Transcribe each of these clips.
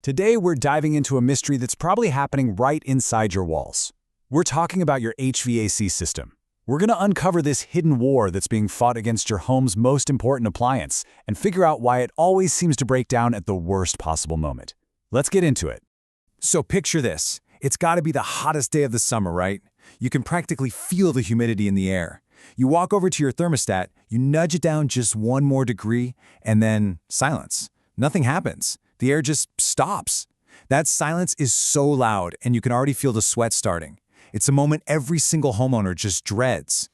Today, we're diving into a mystery that's probably happening right inside your walls. We're talking about your HVAC system. We're going to uncover this hidden war that's being fought against your home's most important appliance and figure out why it always seems to break down at the worst possible moment. Let's get into it. So picture this. It's got to be the hottest day of the summer, right? You can practically feel the humidity in the air. You walk over to your thermostat, you nudge it down just one more degree, and then silence. Nothing happens. The air just stops. That silence is so loud, and you can already feel the sweat starting. It's a moment every single homeowner just dreads.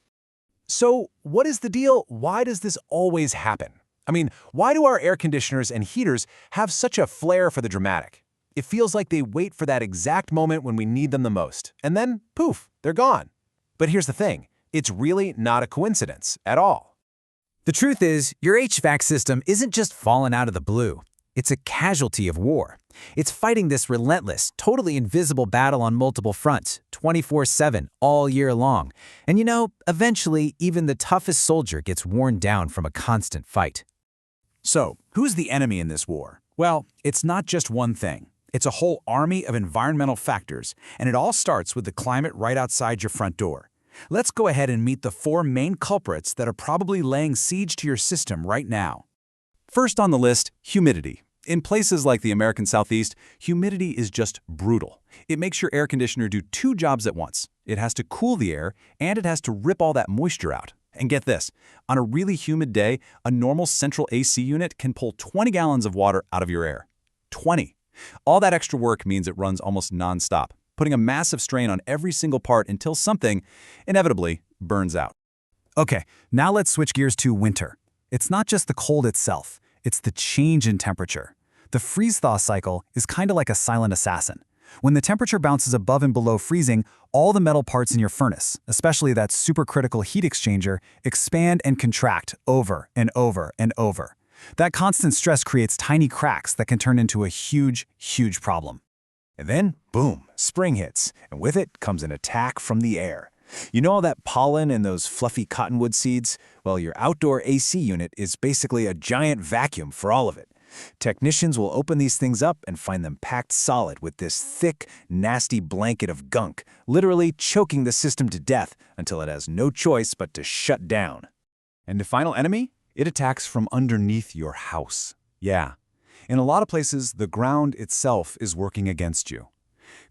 So, what is the deal? Why does this always happen? I mean, why do our air conditioners and heaters have such a flair for the dramatic? It feels like they wait for that exact moment when we need them the most, and then, poof, they're gone. But here's the thing, it's really not a coincidence at all. The truth is, your HVAC system isn't just fallen out of the blue. It's a casualty of war. It's fighting this relentless, totally invisible battle on multiple fronts, 24/7, all year long. And you know, eventually, even the toughest soldier gets worn down from a constant fight. So, who's the enemy in this war? Well, it's not just one thing. It's a whole army of environmental factors, and it all starts with the climate right outside your front door. Let's go ahead and meet the four main culprits that are probably laying siege to your system right now. First on the list, humidity. In places like the American Southeast, humidity is just brutal. It makes your air conditioner do two jobs at once. It has to cool the air, and it has to rip all that moisture out. And get this, on a really humid day, a normal central AC unit can pull 20 gallons of water out of your air. 20. All that extra work means it runs almost non-stop, putting a massive strain on every single part until something, inevitably, burns out. Okay, now let's switch gears to winter. It's not just the cold itself, it's the change in temperature. The freeze-thaw cycle is kind of like a silent assassin. When the temperature bounces above and below freezing, all the metal parts in your furnace, especially that supercritical heat exchanger, expand and contract over and over and over. That constant stress creates tiny cracks that can turn into a huge, huge problem. And then, boom, spring hits, and with it comes an attack from the air. You know all that pollen and those fluffy cottonwood seeds? Well, your outdoor AC unit is basically a giant vacuum for all of it. Technicians will open these things up and find them packed solid with this thick, nasty blanket of gunk, literally choking the system to death until it has no choice but to shut down. And the final enemy? It attacks from underneath your house. Yeah. In a lot of places, the ground itself is working against you.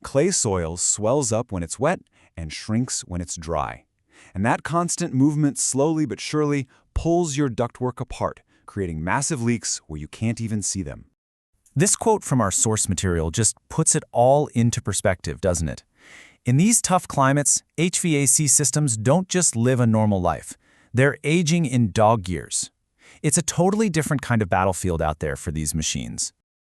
Clay soil swells up when it's wet and shrinks when it's dry. And that constant movement slowly but surely pulls your ductwork apart, creating massive leaks where you can't even see them. This quote from our source material just puts it all into perspective, doesn't it? In these tough climates, HVAC systems don't just live a normal life. They're aging in dog years. It's a totally different kind of battlefield out there for these machines.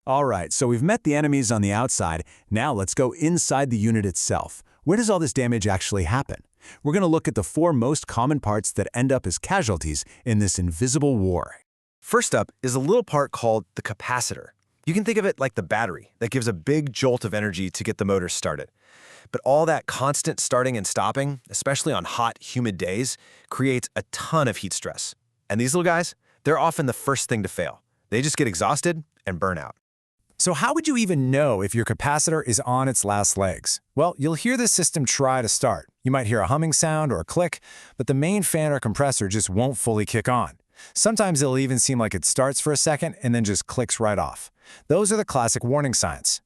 All right, so we've met the enemies on the outside. Now let's go inside the unit itself. Where does all this damage actually happen? We're going to look at the four most common parts that end up as casualties in this invisible war. First up is a little part called the capacitor. You can think of it like the battery that gives a big jolt of energy to get the motor started. But all that constant starting and stopping, especially on hot, humid days, creates a ton of heat stress. And these little guys, they're often the first thing to fail. They just get exhausted and burn out. So how would you even know if your capacitor is on its last legs? Well, you'll hear the system try to start. You might hear a humming sound or a click, but the main fan or compressor just won't fully kick on. Sometimes it'll even seem like it starts for a second and then just clicks right off. Those are the classic warning signs.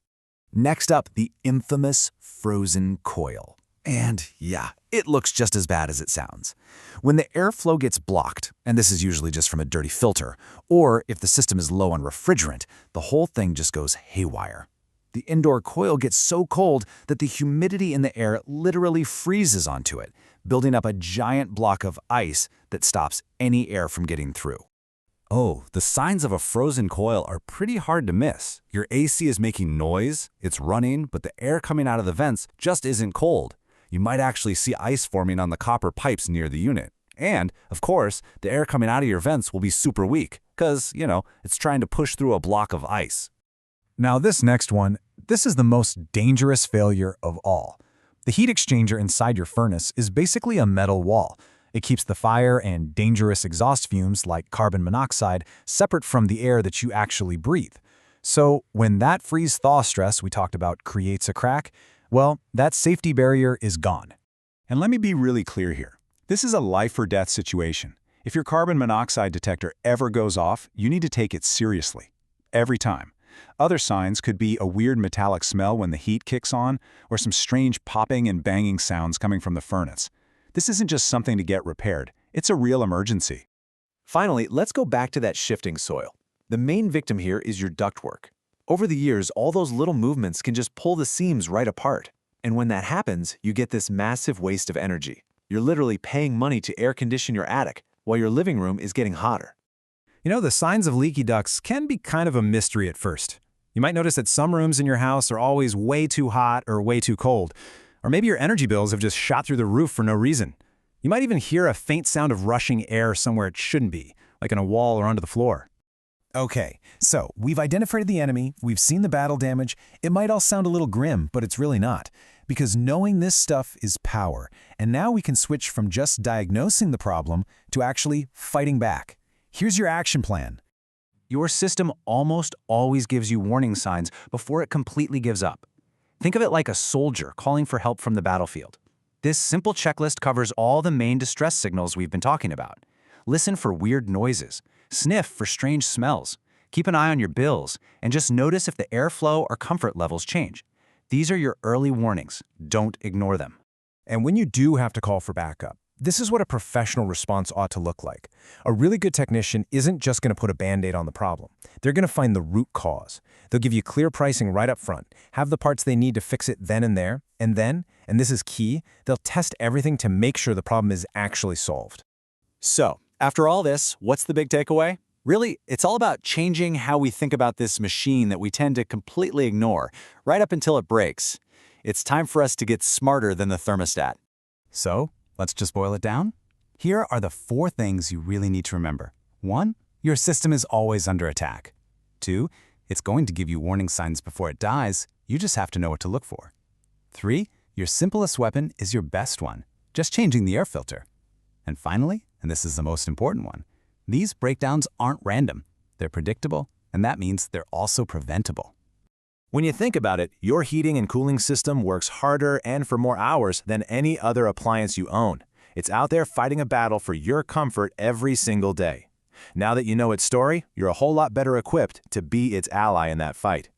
Next up, the infamous frozen coil. And yeah, it looks just as bad as it sounds. When the airflow gets blocked, and this is usually just from a dirty filter, or if the system is low on refrigerant, the whole thing just goes haywire. The indoor coil gets so cold that the humidity in the air literally freezes onto it, building up a giant block of ice that stops any air from getting through. Oh, the signs of a frozen coil are pretty hard to miss. Your AC is making noise, it's running, but the air coming out of the vents just isn't cold. You might actually see ice forming on the copper pipes near the unit. And, of course, the air coming out of your vents will be super weak, because, it's trying to push through a block of ice. Now this next one, this is the most dangerous failure of all. The heat exchanger inside your furnace is basically a metal wall. It keeps the fire and dangerous exhaust fumes like carbon monoxide separate from the air that you actually breathe. So when that freeze-thaw stress we talked about creates a crack, well, that safety barrier is gone. And let me be really clear here. This is a life-or-death situation. If your carbon monoxide detector ever goes off, you need to take it seriously. Every time. Other signs could be a weird metallic smell when the heat kicks on, or some strange popping and banging sounds coming from the furnace. This isn't just something to get repaired. It's a real emergency. Finally, let's go back to that shifting soil. The main victim here is your ductwork. Over the years, all those little movements can just pull the seams right apart. And when that happens, you get this massive waste of energy. You're literally paying money to air condition your attic, while your living room is getting hotter. You know, the signs of leaky ducts can be kind of a mystery at first. You might notice that some rooms in your house are always way too hot or way too cold. Or maybe your energy bills have just shot through the roof for no reason. You might even hear a faint sound of rushing air somewhere it shouldn't be, like in a wall or under the floor. Okay, so we've identified the enemy, we've seen the battle damage. It might all sound a little grim, but it's really not. Because knowing this stuff is power, and now we can switch from just diagnosing the problem to actually fighting back. Here's your action plan. Your system almost always gives you warning signs before it completely gives up. Think of it like a soldier calling for help from the battlefield. This simple checklist covers all the main distress signals we've been talking about. Listen for weird noises, sniff for strange smells, keep an eye on your bills, and just notice if the airflow or comfort levels change. These are your early warnings. Don't ignore them. And when you do have to call for backup, this is what a professional response ought to look like. A really good technician isn't just going to put a Band-Aid on the problem. They're going to find the root cause. They'll give you clear pricing right up front, have the parts they need to fix it then and there, and then, and this is key, they'll test everything to make sure the problem is actually solved. So, after all this, what's the big takeaway? Really, it's all about changing how we think about this machine that we tend to completely ignore, right up until it breaks. It's time for us to get smarter than the thermostat. So, let's just boil it down. Here are the 4 things you really need to remember. 1, your system is always under attack. 2, it's going to give you warning signs before it dies. You just have to know what to look for. 3, your simplest weapon is your best one, just changing the air filter. And finally, and this is the most important one, these breakdowns aren't random. They're predictable, and that means they're also preventable. When you think about it, your heating and cooling system works harder and for more hours than any other appliance you own. It's out there fighting a battle for your comfort every single day. Now that you know its story, you're a whole lot better equipped to be its ally in that fight.